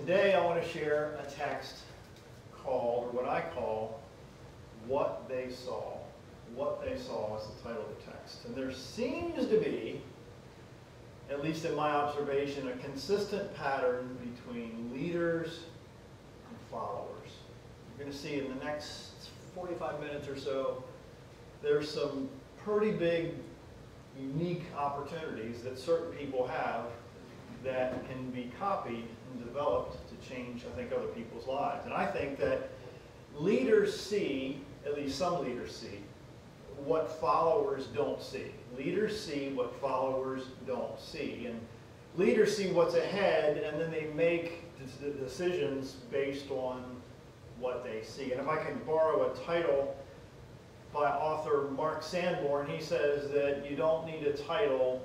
Today I want to share a text called, or what I call, What They Saw. What They Saw is the title of the text. And there seems to be, at least in my observation, a consistent pattern between leaders and followers. You're going to see in the next 45 minutes or so, there's some pretty big, unique opportunities that certain people have that can be copied and developed to change, I think, other people's lives. And I think that leaders see, at least some leaders see, what followers don't see. Leaders see what followers don't see. And leaders see what's ahead, and then they make decisions based on what they see. And if I can borrow a title by author Mark Sanborn, he says that you don't need a title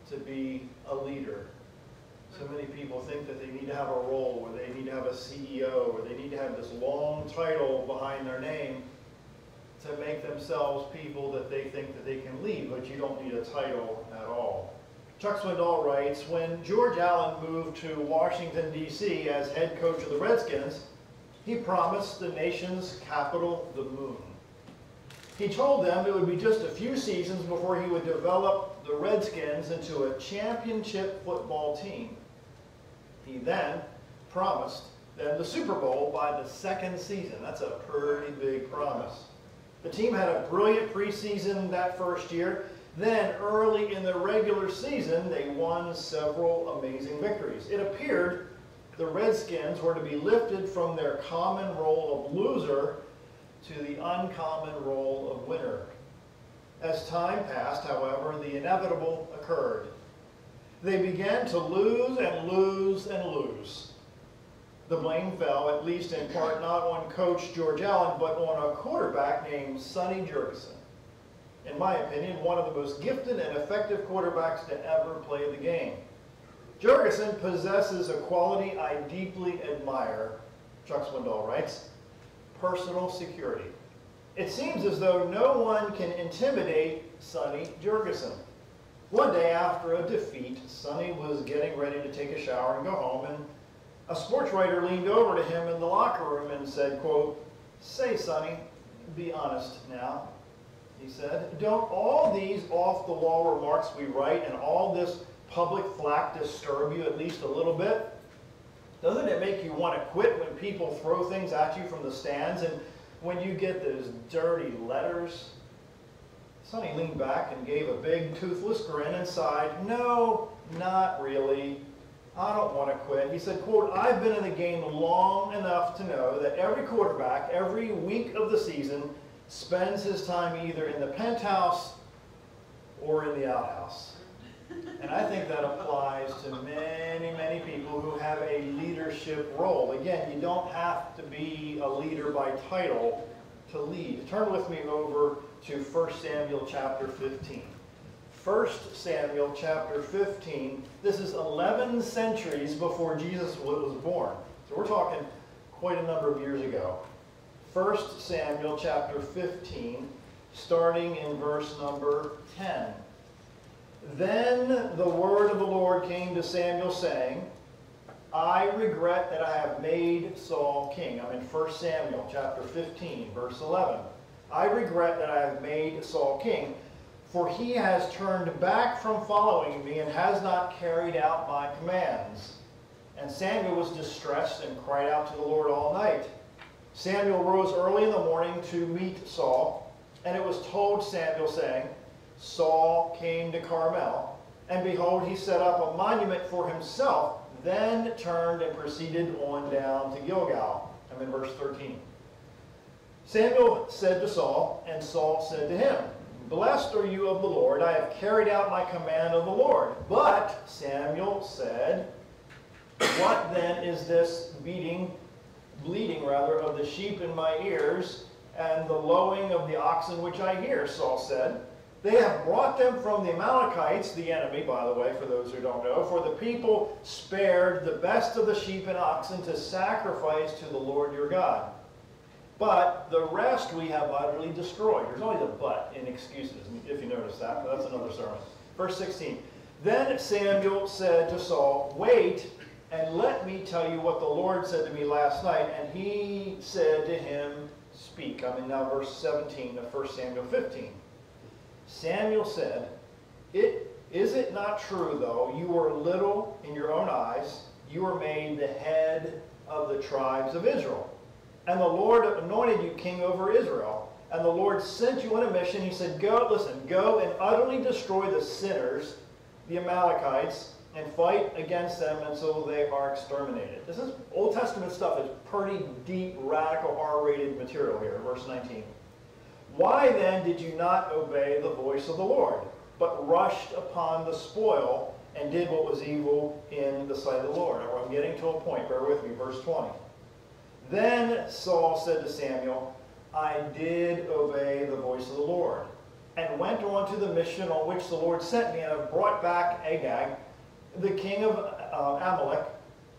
to be a leader. So many people think that they need to have a role, or they need to have a CEO, or they need to have this long title behind their name to make themselves people that they think that they can lead, but you don't need a title at all. Chuck Swindoll writes, when George Allen moved to Washington, D.C. as head coach of the Redskins, he promised the nation's capital the moon. He told them it would be just a few seasons before he would develop the Redskins into a championship football team. He then promised them the Super Bowl by the second season. That's a pretty big promise. The team had a brilliant preseason that first year. Then, early in the regular season, they won several amazing victories. It appeared the Redskins were to be lifted from their common role of loser to the uncommon role of winner. As time passed, however, the inevitable occurred. They began to lose and lose and lose. The blame fell, at least in part, not on Coach George Allen, but on a quarterback named Sonny Jurgensen. In my opinion, one of the most gifted and effective quarterbacks to ever play the game. Jurgensen possesses a quality I deeply admire, Chuck Swindoll writes, personal security. It seems as though no one can intimidate Sonny Jurgensen. One day after a defeat, Sonny was getting ready to take a shower and go home, and a sports writer leaned over to him in the locker room and said, quote, "Say, Sonny, be honest now," he said. "Don't all these off-the-wall remarks we write and all this public flack disturb you at least a little bit? Doesn't it make you want to quit when people throw things at you from the stands and when you get those dirty letters?" Sonny leaned back and gave a big toothless grin and sighed, "No, not really. I don't want to quit." He said, quote, "I've been in the game long enough to know that every quarterback, every week of the season, spends his time either in the penthouse or in the outhouse." And I think that applies to many, many people who have a leadership role. Again, you don't have to be a leader by title to lead. Turn with me over to 1 Samuel chapter 15. 1 Samuel chapter 15. This is 11 centuries before Jesus was born. So we're talking quite a number of years ago. 1 Samuel chapter 15, starting in verse number 10. Then the word of the Lord came to Samuel, saying, "I regret that I have made Saul king." I'm in 1 Samuel chapter 15, verse 11. "I regret that I have made Saul king, for he has turned back from following me and has not carried out my commands." And Samuel was distressed and cried out to the Lord all night. Samuel rose early in the morning to meet Saul, and it was told Samuel, saying, "Saul came to Carmel, and behold, he set up a monument for himself, then turned and proceeded on down to Gilgal." I'm in verse 13. Samuel said to Saul, and Saul said to him, "Blessed are you of the Lord. I have carried out my command of the Lord." But Samuel said, "What then is this bleating of the sheep in my ears, and the lowing of the oxen which I hear?" Saul said, "They have brought them from the Amalekites," the enemy, by the way, for those who don't know, "for the people spared the best of the sheep and oxen to sacrifice to the Lord your God. But the rest we have utterly destroyed." There's always a but in excuses, if you notice that, but that's another sermon. Verse 16. Then Samuel said to Saul, "Wait And let me tell you what the Lord said to me last night. And he said to him, speak. I'm in now verse 17 of 1 Samuel 15. Samuel said, is it not true, though, you are little in your own eyes, you were made the head of the tribes of Israel. And the Lord anointed you king over Israel. And the Lord sent you on a mission. He said, go and utterly destroy the sinners, the Amalekites, and fight against them until they are exterminated. This is Old Testament stuff. It's pretty deep, radical, R-rated material here, verse 19. Why then did you not obey the voice of the Lord, but rushed upon the spoil and did what was evil in the sight of the Lord? Now, I'm getting to a point. Bear with me. Verse 20. Then Saul said to Samuel, I did obey the voice of the Lord, and went on to the mission on which the Lord sent me, and have brought back Agag, the king of Amalek,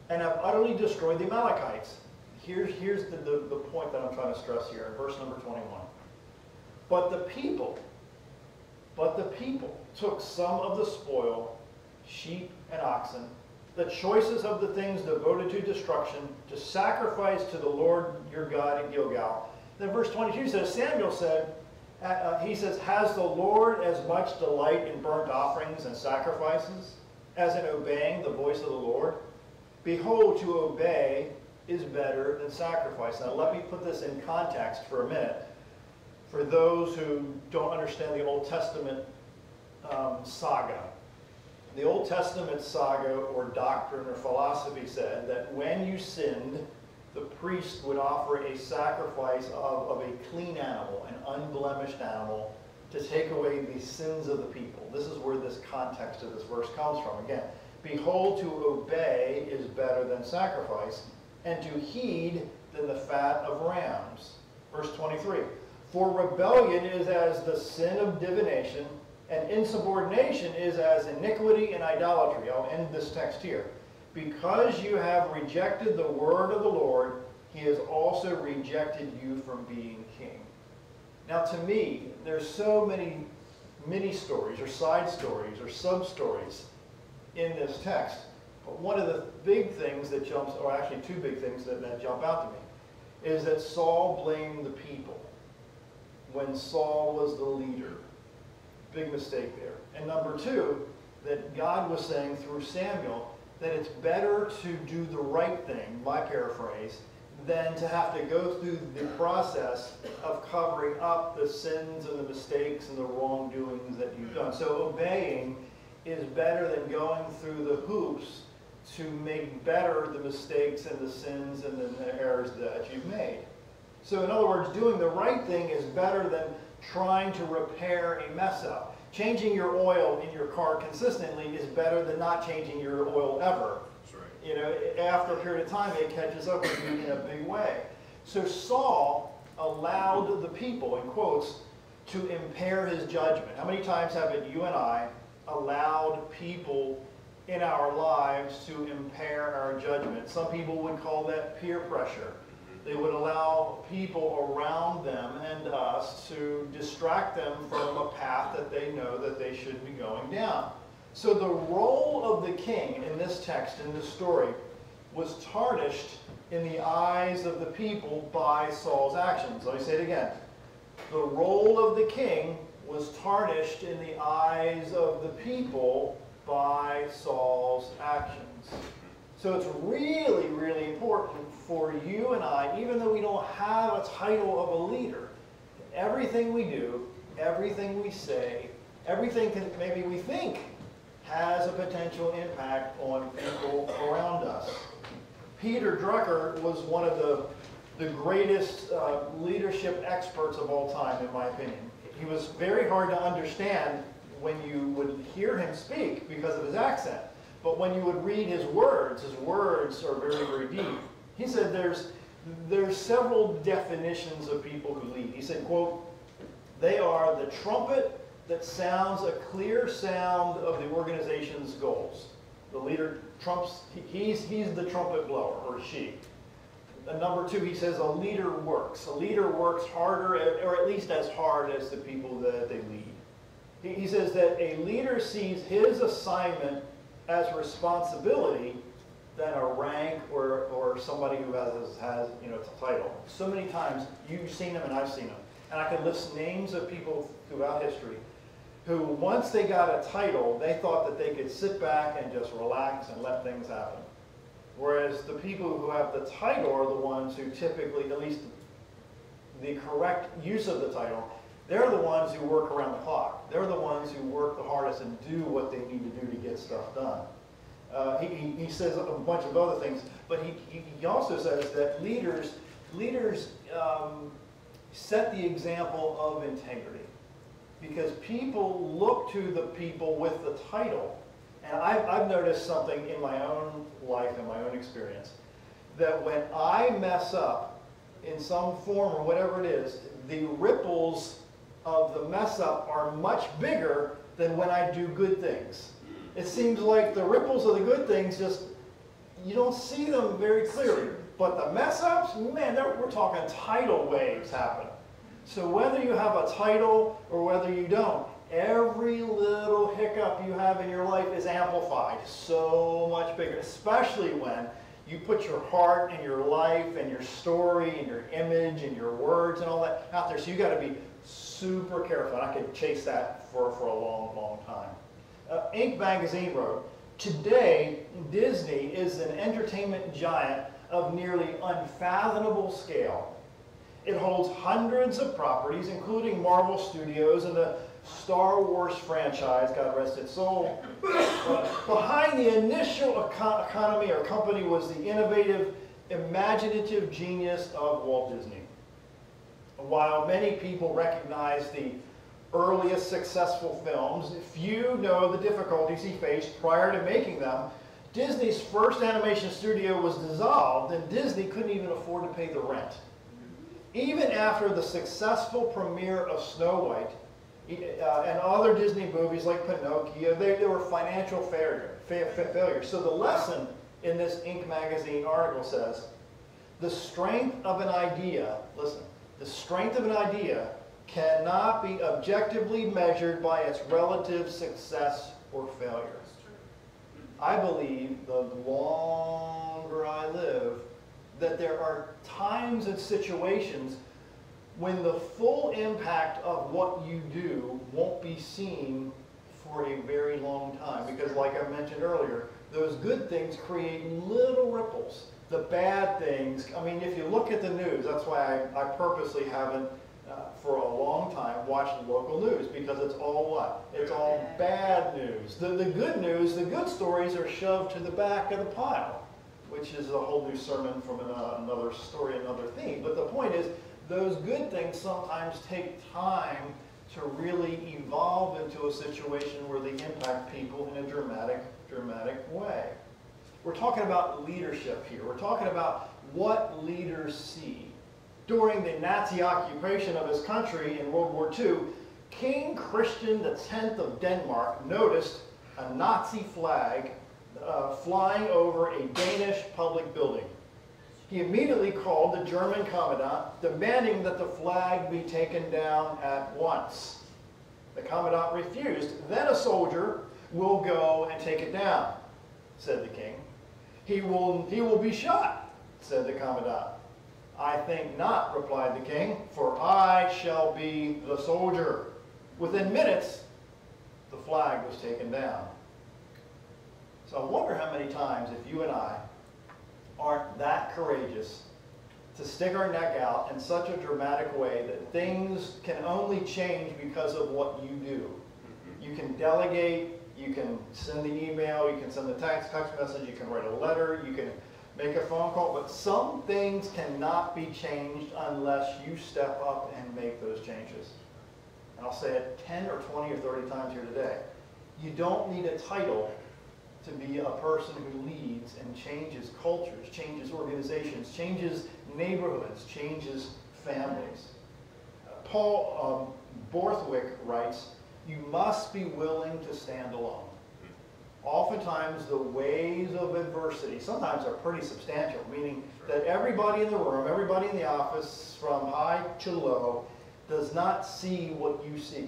and have utterly destroyed the Amalekites. Here's the point that I'm trying to stress here in verse number 21. But the people took some of the spoil, sheep and oxen, the choicest of the things devoted to destruction, to sacrifice to the Lord your God at Gilgal. Then verse 22 says, Samuel said, he says, has the Lord as much delight in burnt offerings and sacrifices as in obeying the voice of the Lord? Behold, to obey is better than sacrifice. Now let me put this in context for a minute. For those who don't understand the Old Testament saga. The Old Testament saga or doctrine or philosophy said that when you sinned, the priest would offer a sacrifice of a clean animal, an unblemished animal, to take away the sins of the people. This is where this context of this verse comes from. Again, behold, to obey is better than sacrifice, and to heed than the fat of rams. Verse 23, for rebellion is as the sin of divination, and insubordination is as iniquity and idolatry. I'll end this text here. Because you have rejected the word of the Lord, he has also rejected you from being king. Now to me, there's so many mini stories or side stories or sub stories in this text. But one of the big things that jumps, or actually two big things that jump out to me, is that Saul blamed the people when Saul was the leader. Big mistake there. And number two, that God was saying through Samuel that it's better to do the right thing, my paraphrase, than to have to go through the process of covering up the sins and the mistakes and the wrongdoings that you've done. So obeying is better than going through the hoops to make better the mistakes and the sins and the errors that you've made. So in other words, doing the right thing is better than trying to repair a mess up. Changing your oil in your car consistently is better than not changing your oil ever. That's right. You know, after a period of time, it catches up with you in a big way. So Saul allowed the people, in quotes, to impair his judgment. How many times have you and I allowed people in our lives to impair our judgment? Some people would call that peer pressure. They would allow people around them and us to distract them from a path that they know that they should be going down. So the role of the king in this text, in this story, was tarnished in the eyes of the people by Saul's actions. Let me say it again. The role of the king was tarnished in the eyes of the people by Saul's actions. So it's really, really important for you and I, even though we don't have a title of a leader, everything we do, everything we say, everything maybe we think has a potential impact on people around us. Peter Drucker was one of the greatest leadership experts of all time, in my opinion. He was very hard to understand when you would hear him speak because of his accent. But when you would read his words are very, very deep. He said there's several definitions of people who lead. He said, quote, they are the trumpet that sounds a clear sound of the organization's goals. The leader trumps, he's the trumpet blower, or she. And number two, he says a leader works. A leader works harder, or at least as hard as the people that they lead. He says that a leader sees his assignment as responsibility than a rank or somebody who has you know, a title. So many times you've seen them and I've seen them. And I can list names of people throughout history who, once they got a title, they thought that they could sit back and just relax and let things happen. Whereas the people who have the title are the ones who typically, at least the correct use of the title, they're the ones who work around the clock. They're the ones who work the hardest and do what they need to do to get stuff done. He says a bunch of other things, but he also says that leaders set the example of integrity, because people look to the people with the title. And I've noticed something in my own life and my own experience, that when I mess up in some form or whatever it is, the ripples of the mess up are much bigger than when I do good things. It seems like the ripples of the good things just, you don't see them very clearly. But the mess ups, man, we're talking tidal waves happen. So whether you have a title or whether you don't, every little hiccup you have in your life is amplified so much bigger, especially when you put your heart and your life and your story and your image and your words and all that out there. So you got to be super careful. And I could chase that for a long, long time. Inc. magazine wrote, "Today, Disney is an entertainment giant of nearly unfathomable scale. It holds hundreds of properties, including Marvel Studios and the Star Wars franchise, God rest its soul. Behind the initial economy or company was the innovative, imaginative genius of Walt Disney. While many people recognize the earliest successful films, few know the difficulties he faced prior to making them. Disney's first animation studio was dissolved, and Disney couldn't even afford to pay the rent. Even after the successful premiere of Snow White and other Disney movies like Pinocchio, they were financial failures. So the lesson in this Inc. magazine article says, the strength of an idea, listen, the strength of an idea cannot be objectively measured by its relative success or failure. I believe the longer I live, that there are times and situations when the full impact of what you do won't be seen for a very long time. Because like I mentioned earlier, those good things create little ripples. The bad things, I mean, if you look at the news, that's why I purposely haven't, for a long time, watched local news, because it's all what? It's all bad news. The good news, the good stories are shoved to the back of the pile, which is a whole new sermon from another story, another theme. But the point is, those good things sometimes take time to really evolve into a situation where they impact people in a dramatic way. We're talking about leadership here. We're talking about what leaders see. During the Nazi occupation of his country in World War II, King Christian X of Denmark noticed a Nazi flag flying over a Danish public building. He immediately called the German commandant, demanding that the flag be taken down at once. The commandant refused. Then a soldier will go and take it down, said the king. He will be shot, said the commandant. I think not, replied the king, for I shall be the soldier. Within minutes, the flag was taken down. So I wonder how many times, if you and I aren't that courageous to stick our neck out in such a dramatic way that things can only change because of what you do. You can delegate, you can send the email, you can send the text message, you can write a letter, you can make a phone call, but some things cannot be changed unless you step up and make those changes. And I'll say it 10 or 20 or 30 times here today. You don't need a title to be a person who leads and changes cultures, changes organizations, changes neighborhoods, changes families. Paul Borthwick writes, you must be willing to stand alone. Oftentimes the waves of adversity sometimes are pretty substantial, meaning that everybody in the room, everybody in the office, from high to low, does not see what you see.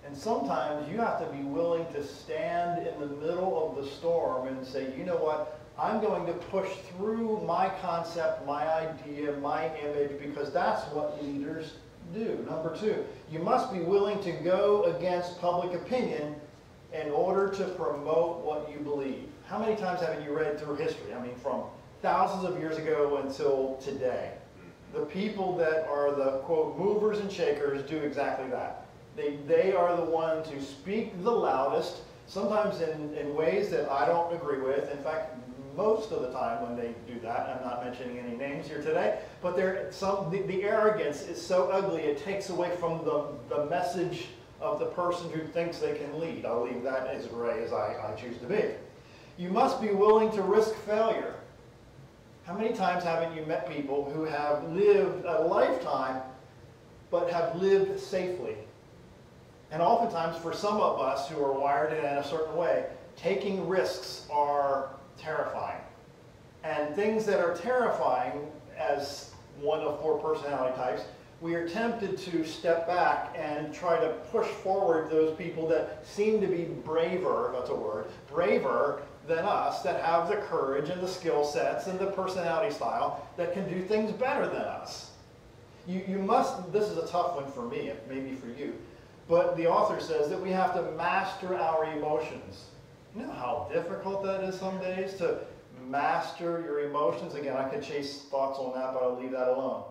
And sometimes you have to be willing to stand in the middle of the storm and say, you know what, I'm going to push through my concept, my idea, my image, because that's what leaders do. Number two, you must be willing to go against public opinion in order to promote what you believe. How many times haven't you read through history? I mean, from thousands of years ago until today. The people that are the, quote, movers and shakers do exactly that. They are the ones who speak the loudest, sometimes in ways that I don't agree with. In fact, most of the time when they do that, I'm not mentioning any names here today, but the arrogance is so ugly it takes away from the message of the person who thinks they can lead. I'll leave that as gray as I choose to be. You must be willing to risk failure. How many times haven't you met people who have lived a lifetime but have lived safely? And oftentimes, for some of us who are wired in a certain way, taking risks are terrifying. And things that are terrifying, as one of 4 personality types, we are tempted to step back and try to push forward those people that seem to be braver, that's a word, braver than us, that have the courage and the skill sets and the personality style that can do things better than us. You must, this is a tough one for me, maybe for you, but the author says that we have to master our emotions. You know how difficult that is some days to master your emotions? Again, I could chase thoughts on that, but I'll leave that alone.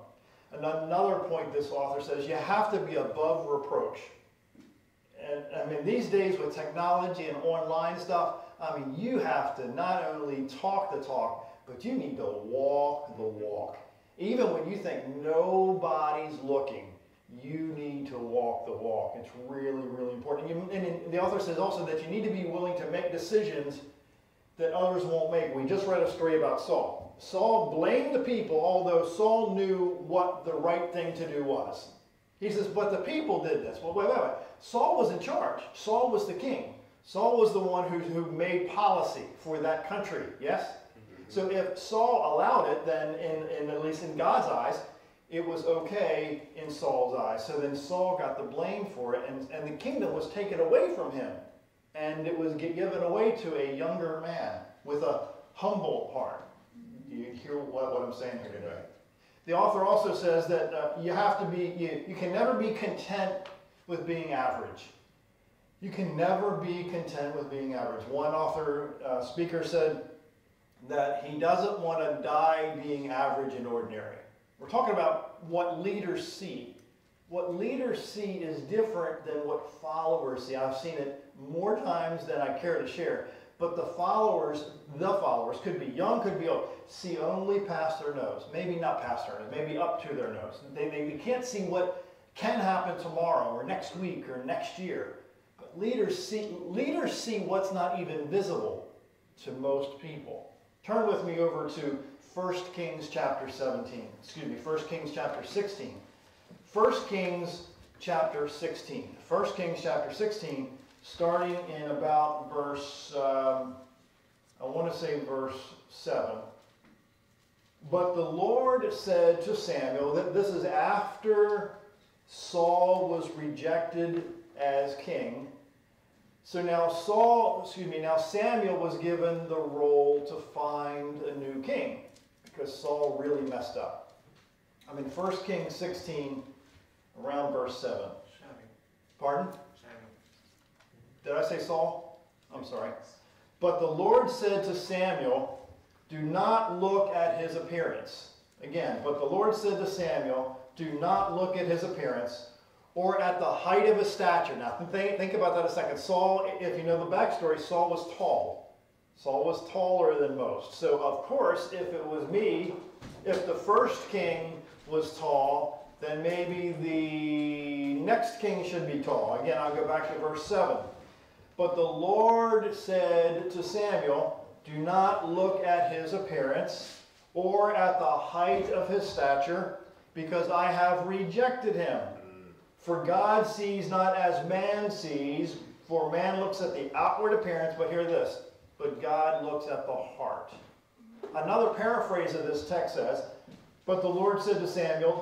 Another point this author says, you have to be above reproach. And I mean, these days with technology and online stuff, I mean, you have to not only talk the talk, but you need to walk the walk. Even when you think nobody's looking, you need to walk the walk. It's really, really important. And the author says also that you need to be willing to make decisions that others won't make. We just read a story about Saul. Saul blamed the people, although Saul knew what the right thing to do was. He says, but the people did this. Well, wait. Saul was in charge. Saul was the king. Saul was the one who made policy for that country, yes? So if Saul allowed it, then at least in God's eyes, it was okay in Saul's eyes. So then Saul got the blame for it, and the kingdom was taken away from him. And it was given away to a younger man with a humble heart. Do you hear what I'm saying here today? The author also says that you have to be, you can never be content with being average. You can never be content with being average. One speaker said that he doesn't want to die being average and ordinary. We're talking about what leaders see. What leaders see is different than what followers see. I've seen it more times than I care to share. But the followers could be young, could be old, see only past their nose. Maybe not past their nose, maybe up to their nose. They can't see what can happen tomorrow or next week or next year. But leaders see what's not even visible to most people. Turn with me over to 1 Kings chapter 17. Excuse me, 1 Kings chapter 16. 1 Kings chapter 16. 1 Kings chapter 16, starting in about verse, I want to say verse 7. But the Lord said to Samuel, that this is after Saul was rejected as king. So now Samuel was given the role to find a new king, because Saul really messed up. I'm in 1 Kings 16, around verse 7. Samuel. Pardon? Samuel. Did I say Saul? I'm sorry. But the Lord said to Samuel, do not look at his appearance. Again, but the Lord said to Samuel, do not look at his appearance or at the height of his stature. Now, think about that a second. Saul, if you know the backstory, Saul was tall. Saul was taller than most. So, of course, if it was me, if the first king was tall, then maybe the next king should be tall. Again, I'll go back to verse 7. But the Lord said to Samuel, do not look at his appearance or at the height of his stature, because I have rejected him. For God sees not as man sees, for man looks at the outward appearance, but hear this, but God looks at the heart. Another paraphrase of this text says, but the Lord said to Samuel,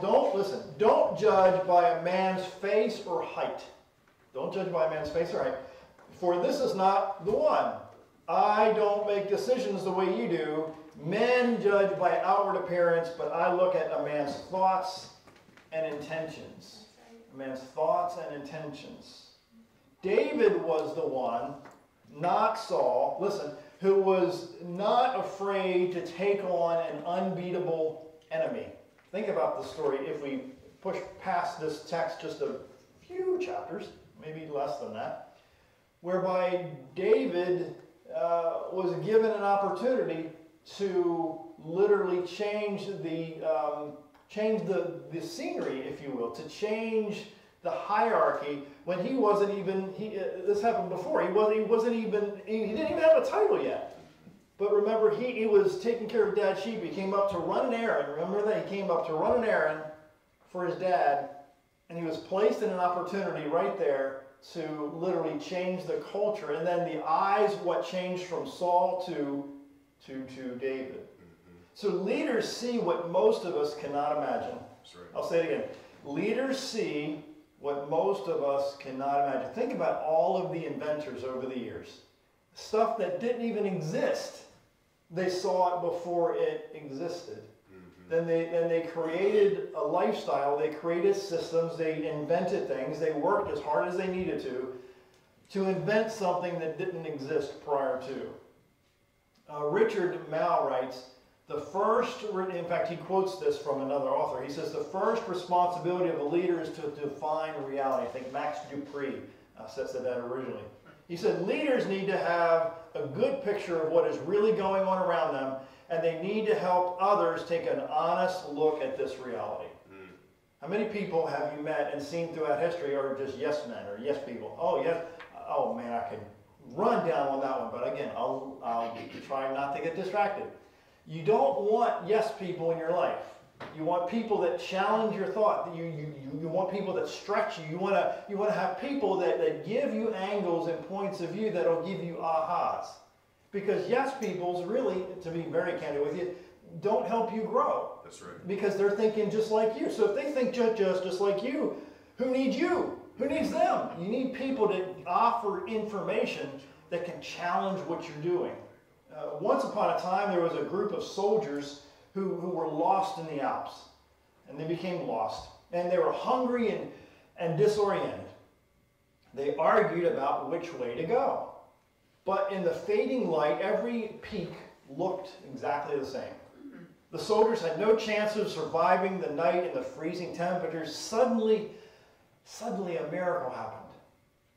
don't judge by a man's face or height. Don't judge by a man's face, all right. For this is not the one. I don't make decisions the way you do. Men judge by outward appearance, but I look at a man's thoughts and intentions. A man's thoughts and intentions. David was the one, not Saul, listen, who was not afraid to take on an unbeatable enemy. Think about the story if we push past this text just a few chapters, maybe less than that, whereby David was given an opportunity to literally change the scenery, if you will, to change the hierarchy when he wasn't even, this happened before, he didn't even have a title yet. But remember, he was taking care of dad's sheep. He came up to run an errand. Remember that? He came up to run an errand for his dad, and he was placed in an opportunity right there to literally change the culture. And then the eyes, what changed from Saul to David. Mm-hmm. So leaders see what most of us cannot imagine. That's right. I'll say it again. Leaders see what most of us cannot imagine. Think about all of the inventors over the years. Stuff that didn't even exist. They saw it before it existed. Mm-hmm. Then they created a lifestyle. They created systems. They invented things. They worked as hard as they needed to invent something that didn't exist prior to. Richard Mouw writes, in fact, he quotes this from another author. He says, the first responsibility of a leader is to define reality. I think Max Dupree said that originally. He said, leaders need to have a good picture of what is really going on around them, and they need to help others take an honest look at this reality. Mm. How many people have you met and seen throughout history are just yes men or yes people? Oh, yes. Oh, man, I could run down on that one, but again, I'll try not to get distracted. You don't want yes people in your life. You want people that challenge your thought. You want people that stretch you. You want to have people that give you angles and points of view that will give you ahas. Because yes peoples really, to be very candid with you, don't help you grow. That's right. Because they're thinking just like you. So if they think just like you, who needs you? Who needs them? You need people to offer information that can challenge what you're doing. Once upon a time, there was a group of soldiers who were lost in the Alps. And they became lost. And they were hungry and disoriented. They argued about which way to go. But in the fading light, every peak looked exactly the same. The soldiers had no chance of surviving the night in the freezing temperatures. Suddenly a miracle happened.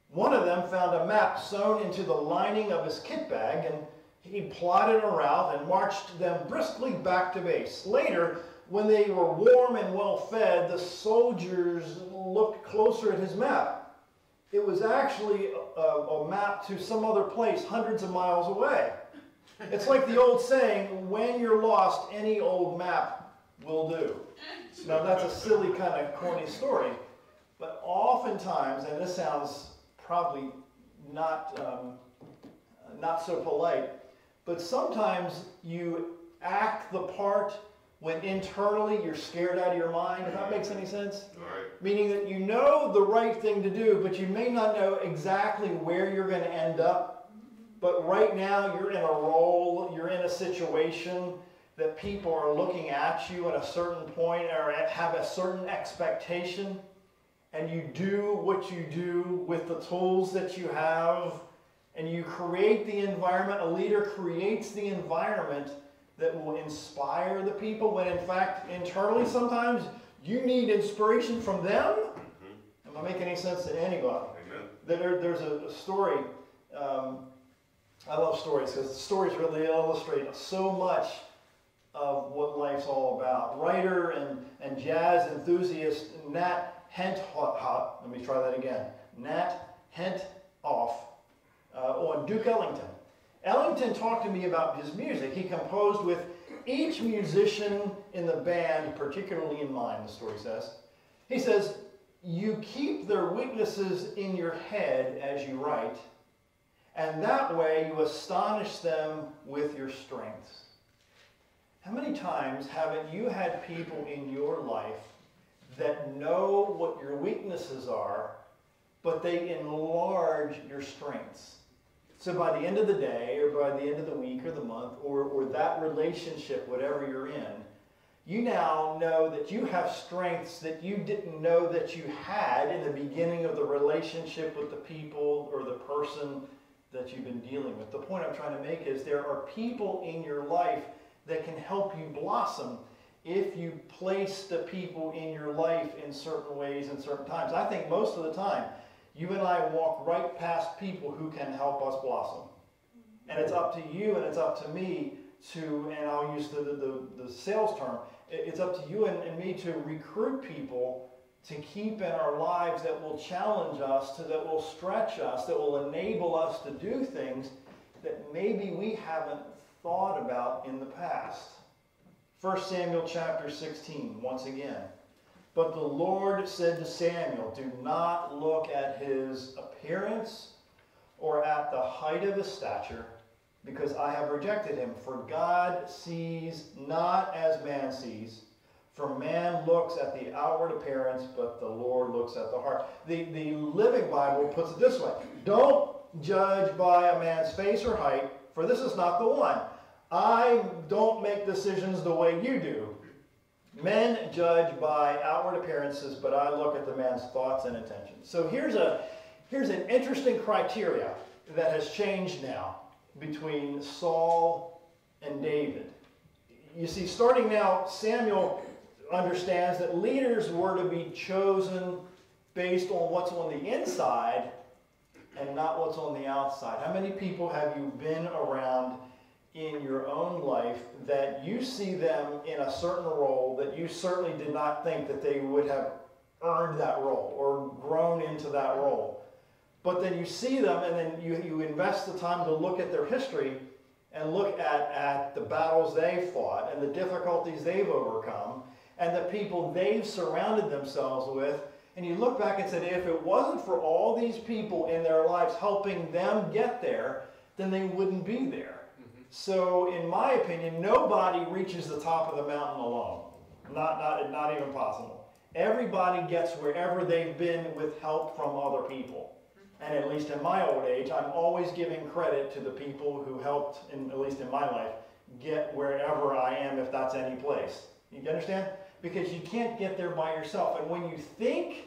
One of them found a map sewn into the lining of his kit bag, and he plotted a route and marched them briskly back to base. Later, when they were warm and well fed, the soldiers looked closer at his map. It was actually a map to some other place hundreds of miles away. It's like the old saying, when you're lost, any old map will do. Now that's a silly kind of corny story, but oftentimes, and this sounds probably not so polite, but sometimes you act the part when internally you're scared out of your mind, if that makes any sense. Right. Meaning that you know the right thing to do, but you may not know exactly where you're going to end up. But right now you're in a role, you're in a situation that people are looking at you at a certain point or have a certain expectation. And you do what you do with the tools that you have, and you create the environment. A leader creates the environment that will inspire the people, when in fact, internally sometimes you need inspiration from them. Mm-hmm. Am I making any sense to anybody? Amen. There's a story. I love stories because stories really illustrate so much of what life's all about. Writer and jazz enthusiast Nat Hentoff, let me try that again. Nat Hentoff on Duke Ellington. Ellington talked to me about his music. He composed with each musician in the band, particularly in mind, the story says. He says, you keep their weaknesses in your head as you write, and that way you astonish them with your strengths. How many times haven't you had people in your life that know what your weaknesses are, but they enlarge your strengths. So by the end of the day, or by the end of the week or the month, or that relationship, whatever you're in, you now know that you have strengths that you didn't know that you had in the beginning of the relationship with the people or the person that you've been dealing with. The point I'm trying to make is there are people in your life that can help you blossom if you place the people in your life in certain ways and certain times. I think most of the time, you and I walk right past people who can help us blossom. And it's up to you and it's up to me to, and I'll use the sales term, it's up to you and me to recruit people to keep in our lives that will challenge us, that will stretch us, that will enable us to do things that maybe we haven't thought about in the past. 1 Samuel chapter 16, once again. But the Lord said to Samuel, do not look at his appearance or at the height of his stature, because I have rejected him. For God sees not as man sees. For man looks at the outward appearance, but the Lord looks at the heart. The Living Bible puts it this way. Don't judge by a man's face or height, for this is not the one. I don't make decisions the way you do. Men judge by outward appearances, but I look at the man's thoughts and intentions. So here's an interesting criteria that has changed now between Saul and David. You see, starting now, Samuel understands that leaders were to be chosen based on what's on the inside and not what's on the outside. How many people have you been around in your own life that you see them in a certain role that you certainly did not think that they would have earned that role or grown into that role? But then you see them and then you invest the time to look at their history and look at the battles they've fought and the difficulties they've overcome and the people they've surrounded themselves with. And you look back and say, if it wasn't for all these people in their lives helping them get there, then they wouldn't be there. So, in my opinion, nobody reaches the top of the mountain alone. Not even possible. Everybody gets wherever they've been with help from other people. And at least in my old age, I'm always giving credit to the people who helped, at least in my life, get wherever I am, if that's any place. You understand? Because you can't get there by yourself. And when you think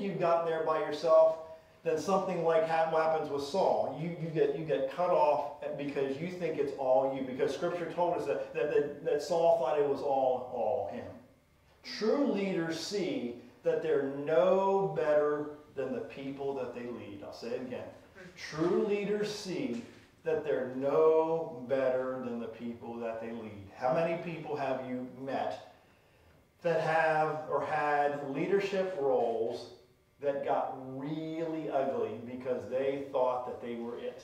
you've gotten there by yourself, then something like what happens with Saul. You get cut off because you think it's all you. Because Scripture told us that Saul thought it was all him. True leaders see that they're no better than the people that they lead. I'll say it again. True leaders see that they're no better than the people that they lead. How many people have you met that have or had leadership roles that got really ugly because they thought that they were it?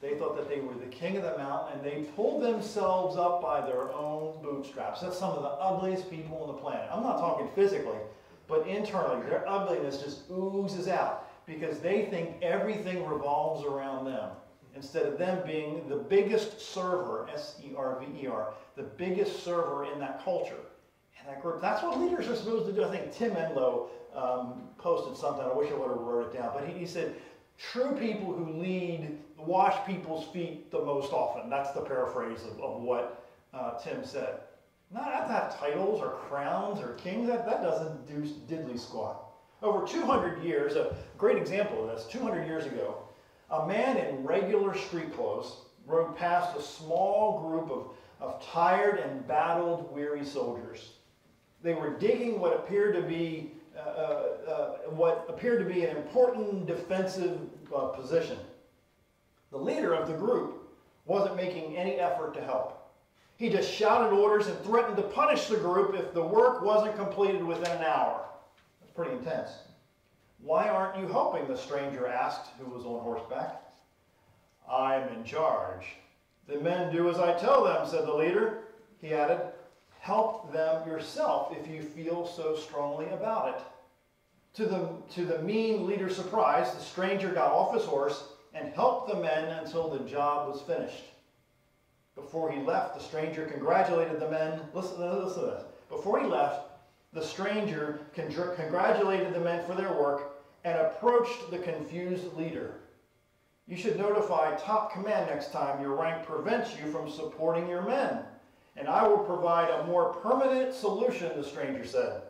They thought that they were the king of the mountain, and they pulled themselves up by their own bootstraps. That's some of the ugliest people on the planet. I'm not talking physically, but internally. Their ugliness just oozes out because they think everything revolves around them, instead of them being the biggest server, S-E-R-V-E-R, the biggest server in that culture, in that group. That's what leaders are supposed to do. I think Tim Enlow posted something. I wish I would have wrote it down. But he said, true people who lead wash people's feet the most often. That's the paraphrase of what Tim said. Not to have titles or crowns or kings. That doesn't do diddly squat. Over 200 years, a great example of this, 200 years ago, a man in regular street clothes rode past a small group of tired and battled, weary soldiers. They were digging what appeared to be an important defensive position. The leader of the group wasn't making any effort to help. He just shouted orders and threatened to punish the group if the work wasn't completed within an hour. That's pretty intense. Why aren't you helping? The stranger asked, who was on horseback. I'm in charge. The men do as I tell them, said the leader. He added, help them yourself if you feel so strongly about it. To the mean leader's surprise, the stranger got off his horse and helped the men until the job was finished. Before he left, the stranger congratulated the men. Listen to this. Before he left, the stranger congratulated the men for their work and approached the confused leader. You should notify top command next time your rank prevents you from supporting your men, and I will provide a more permanent solution, the stranger said.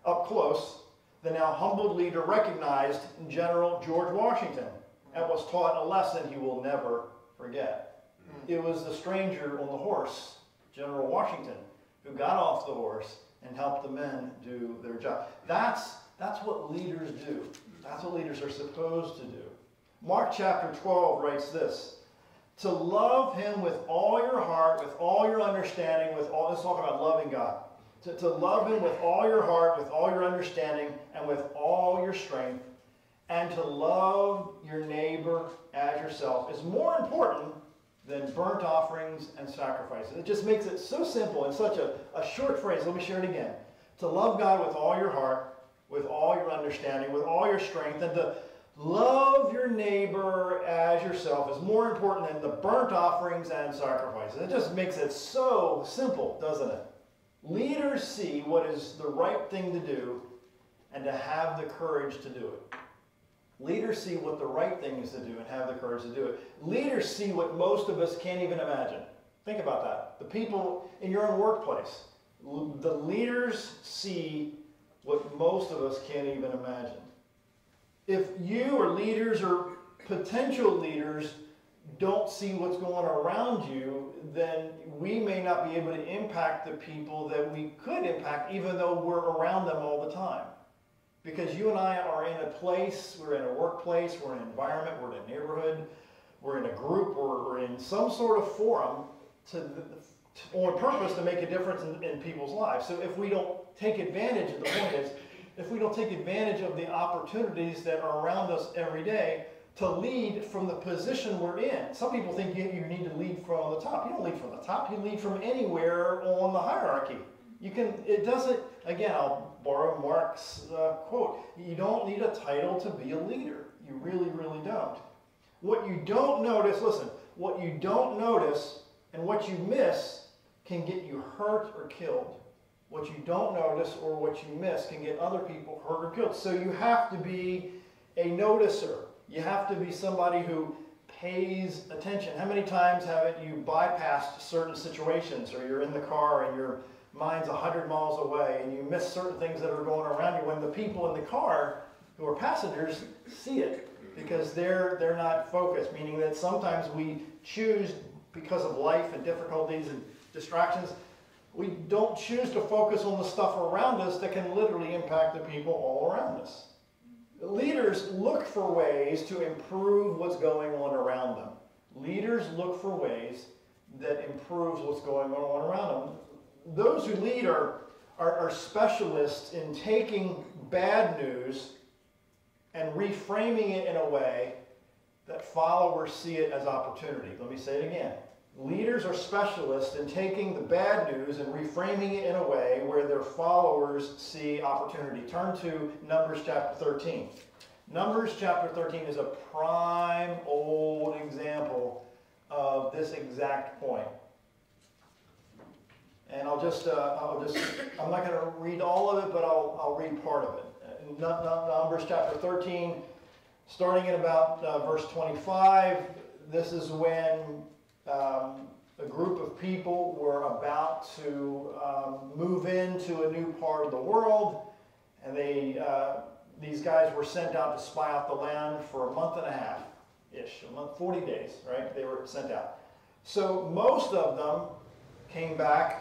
Up close, the now humbled leader recognized General George Washington and was taught a lesson he will never forget. It was the stranger on the horse, General Washington, who got off the horse and helped the men do their job. That's what leaders do. That's what leaders are supposed to do. Mark chapter 12 writes this: to love him with all your heart, with all your understanding, let's talk about loving God. To love him with all your heart, with all your understanding, and with all your strength, and to love your neighbor as yourself is more important than burnt offerings and sacrifices. It just makes it so simple in such a short phrase. Let me share it again. To love God with all your heart, with all your understanding, with all your strength, and to love your neighbor as yourself is more important than the burnt offerings and sacrifices. It just makes it so simple, doesn't it? Leaders see what is the right thing to do and to have the courage to do it. Leaders see what the right thing is to do and have the courage to do it. Leaders see what most of us can't even imagine. Think about that. The people in your own workplace, the leaders see what most of us can't even imagine. If you or leaders or potential leaders don't see what's going on around you, then we may not be able to impact the people that we could impact, even though we're around them all the time. Because you and I are in a place, we're in a workplace, we're in an environment, we're in a neighborhood, we're in a group, we're in some sort of forum on purpose to make a difference in people's lives. So if we don't take advantage, the point is, if we don't take advantage of the opportunities that are around us every day to lead from the position we're in. Some people think you need to lead from the top. You don't lead from the top, you lead from anywhere on the hierarchy. It doesn't, again, I'll borrow Mark's quote, you don't need a title to be a leader. You really, really don't. What you don't notice, listen, what you don't notice and what you miss can get you hurt or killed. What you don't notice or what you miss can get other people hurt or killed. So you have to be a noticer. You have to be somebody who pays attention. How many times haven't you bypassed certain situations, or you're in the car and your mind's 100 miles away and you miss certain things that are going around you when the people in the car who are passengers see it because they're not focused, meaning that sometimes we choose, because of life and difficulties and distractions, we don't choose to focus on the stuff around us that can literally impact the people all around us. Leaders look for ways to improve what's going on around them. Leaders look for ways that improves what's going on around them. Those who lead are specialists in taking bad news and reframing it in a way that followers see it as opportunity. Let me say it again. Leaders are specialists in taking the bad news and reframing it in a way where their followers see opportunity. Turn to Numbers chapter 13. Numbers chapter 13 is a prime old example of this exact point. And I'm not going to read all of it, but I'll read part of it. Numbers chapter 13, starting at about verse 25, this is when a group of people were about to move into a new part of the world, and these guys were sent out to spy out the land for a month and a half-ish, 40 days, right? They were sent out. So most of them came back,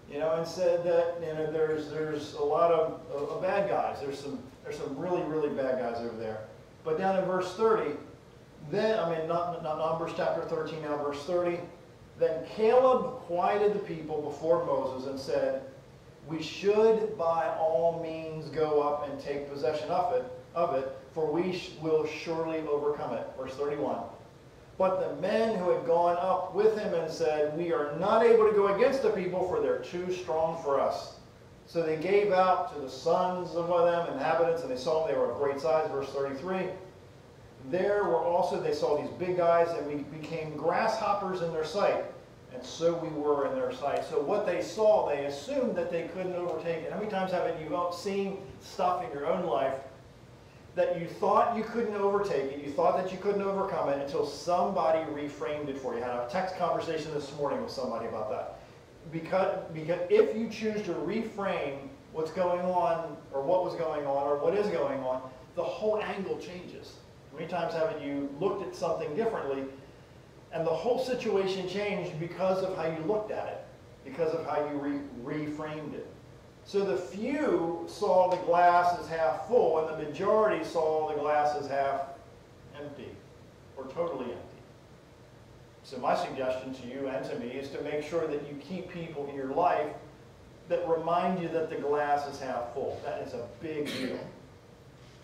and said that there's a lot of bad guys. There's some really, really bad guys over there. But down in verse 30, not Numbers chapter 13, now verse 30. Then Caleb quieted the people before Moses and said, "We should by all means go up and take possession of it, for we will surely overcome it." Verse 31. But the men who had gone up with him and said, "We are not able to go against the people, for they're too strong for us." So they gave out to the sons of them, inhabitants, and they saw them, they were of great size. Verse 33. There were also, they saw these big guys, and we became grasshoppers in their sight. And so we were in their sight. So what they saw, they assumed that they couldn't overtake it. How many times haven't you seen stuff in your own life that you thought you couldn't overtake it, you thought that you couldn't overcome it until somebody reframed it for you. I had a text conversation this morning with somebody about that. Because if you choose to reframe what's going on, or what was going on, or what is going on, the whole angle changes. How many times haven't you looked at something differently, and the whole situation changed because of how you looked at it, because of how you reframed it. So the few saw the glass as half full, and the majority saw the glass as half empty, or totally empty. So my suggestion to you and to me is to make sure that you keep people in your life that remind you that the glass is half full. That is a big deal.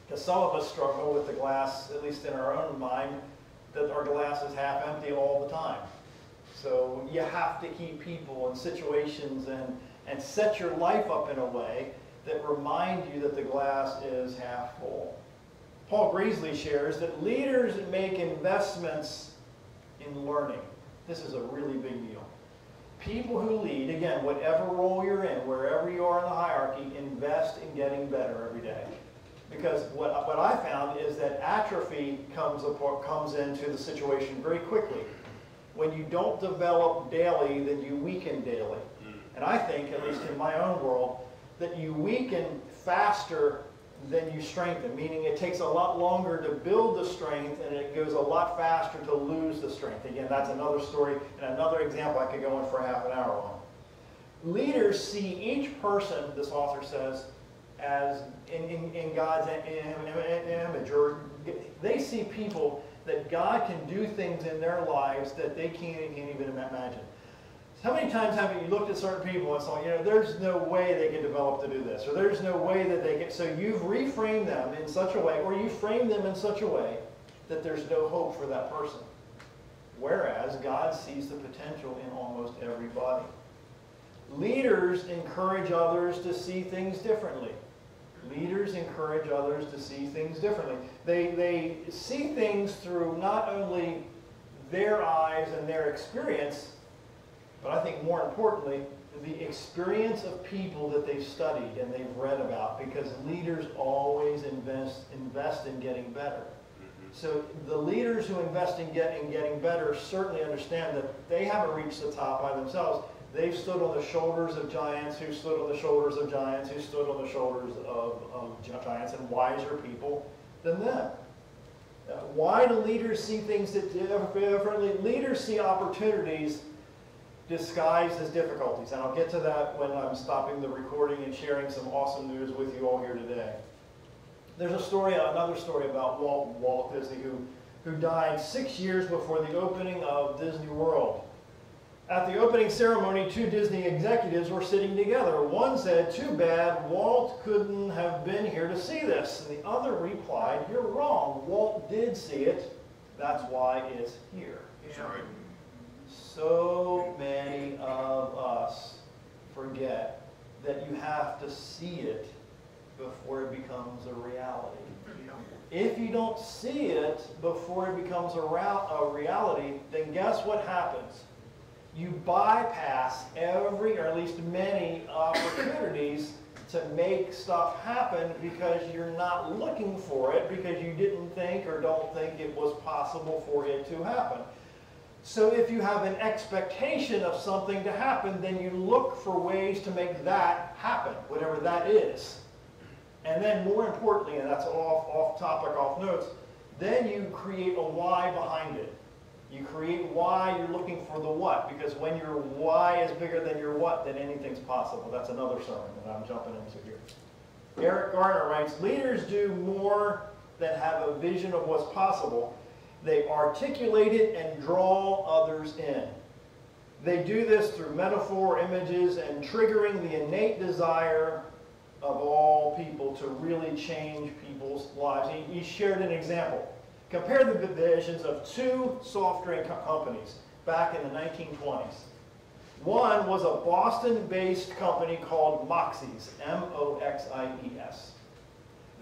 Because some of us struggle with the glass, at least in our own mind, that our glass is half empty all the time. So you have to keep people in situations and set your life up in a way that remind you that the glass is half full. Paul Greasley shares that leaders make investments in learning. This is a really big deal. People who lead, again, whatever role you're in, wherever you are in the hierarchy, invest in getting better every day. Because what I found is that atrophy comes into the situation very quickly. When you don't develop daily, then you weaken daily. And I think, at least in my own world, that you weaken faster than you strengthen, meaning it takes a lot longer to build the strength and it goes a lot faster to lose the strength. Again, that's another story and another example I could go on for half an hour on. Leaders see each person, this author says, as in God's image, or they see people that God can do things in their lives that they can't even imagine. How many times have you looked at certain people and thought, there's no way they can develop to do this, or there's no way that they can, so you've reframed them in such a way, or you frame them in such a way that there's no hope for that person. Whereas God sees the potential in almost everybody. Leaders encourage others to see things differently. Leaders encourage others to see things differently. They see things through not only their eyes and their experience, but I think more importantly, the experience of people that they've studied and they've read about, because leaders always invest in getting better. So the leaders who invest in getting better certainly understand that they haven't reached the top by themselves. They've stood on the shoulders of giants who stood on the shoulders of giants who stood on the shoulders of giants and wiser people than them. Why do leaders see things differently? Leaders see opportunities disguised as difficulties. And I'll get to that when I'm stopping the recording and sharing some awesome news with you all here today. There's another story about Walt Disney, who died 6 years before the opening of Disney World. At the opening ceremony, two Disney executives were sitting together. One said, "Too bad, Walt couldn't have been here to see this." And the other replied, "You're wrong. Walt did see it. That's why it's here." Sorry. So many of us forget that you have to see it before it becomes a reality. If you don't see it before it becomes a reality, then guess what happens? You bypass every, or at least many, opportunities to make stuff happen because you're not looking for it, because you didn't think or don't think it was possible for it to happen. So if you have an expectation of something to happen, then you look for ways to make that happen, whatever that is. And then more importantly, and that's off topic, off notes, then you create a why behind it. You create why, you're looking for the what, because when your why is bigger than your what, then anything's possible. That's another sermon that I'm jumping into here. Eric Garner writes, "Leaders do more than have a vision of what's possible. They articulate it and draw others in. They do this through metaphor, images, and triggering the innate desire of all people to really change people's lives." He shared an example. Compare the visions of two soft drink companies back in the 1920s. One was a Boston-based company called Moxie's, M-O-X-I-E-S.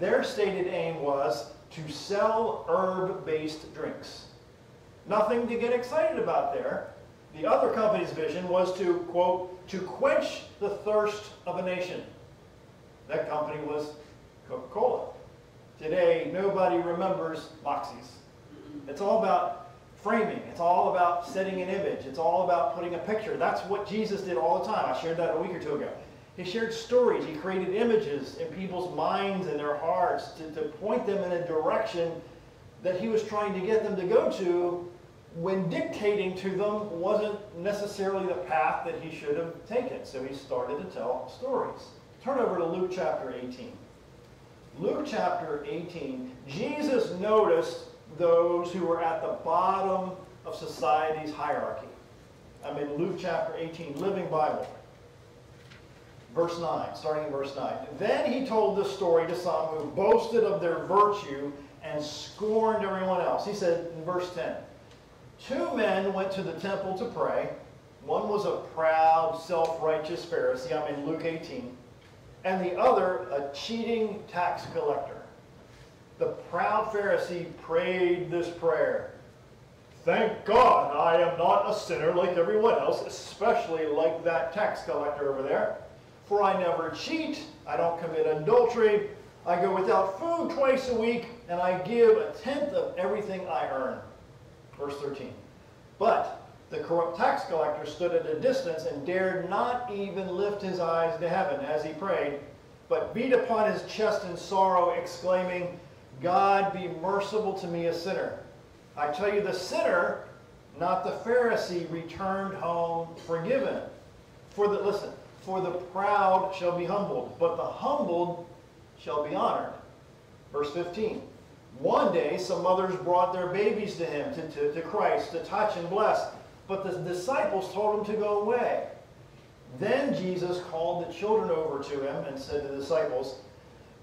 Their stated aim was to sell herb-based drinks. Nothing to get excited about there. The other company's vision was to, quote, to quench the thirst of a nation. That company was Coca-Cola. Today, nobody remembers moxies. It's all about framing. It's all about setting an image. It's all about putting a picture. That's what Jesus did all the time. I shared that a week or two ago. He shared stories. He created images in people's minds and their hearts to point them in a direction that he was trying to get them to go to, when dictating to them wasn't necessarily the path that he should have taken. So he started to tell stories. Turn over to Luke chapter 18. Luke chapter 18, Jesus noticed those who were at the bottom of society's hierarchy. I'm in Luke chapter 18, Living Bible. Verse 9, starting in verse 9. Then he told this story to some who boasted of their virtue and scorned everyone else. He said in verse 10, 2 men went to the temple to pray. One was a proud, self-righteous Pharisee. I'm in Luke 18. And the other, a cheating tax collector. The proud Pharisee prayed this prayer. Thank God I am not a sinner like everyone else, especially like that tax collector over there. For I never cheat, I don't commit adultery, I go without food twice a week, and I give 1/10 of everything I earn. Verse 13. But the corrupt tax collector stood at a distance and dared not even lift his eyes to heaven as he prayed, but beat upon his chest in sorrow, exclaiming, God be merciful to me, a sinner. I tell you, the sinner, not the Pharisee, returned home forgiven. For the proud shall be humbled, but the humbled shall be honored. Verse 15. One day some mothers brought their babies to him, to Christ, to touch and bless. But the disciples told him to go away. Then Jesus called the children over to him and said to the disciples,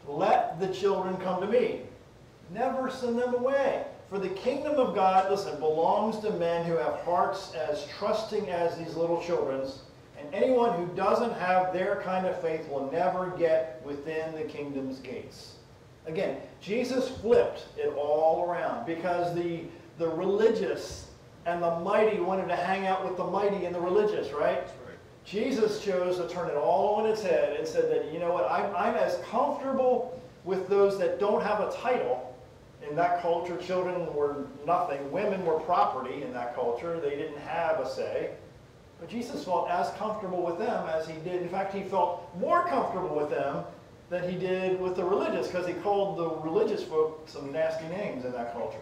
let the children come to me. Never send them away. For the kingdom of God, belongs to men who have hearts as trusting as these little children's. And anyone who doesn't have their kind of faith will never get within the kingdom's gates. Again, Jesus flipped it all around because the religious and the mighty wanted to hang out with the mighty and the religious, right? That's right. Jesus chose to turn it all on its head and said that, you know what, I'm as comfortable with those that don't have a title. In that culture, children were nothing. Women were property in that culture. They didn't have a say. But Jesus felt as comfortable with them as he did. In fact, he felt more comfortable with them than he did with the religious, because he called the religious folk some nasty names in that culture.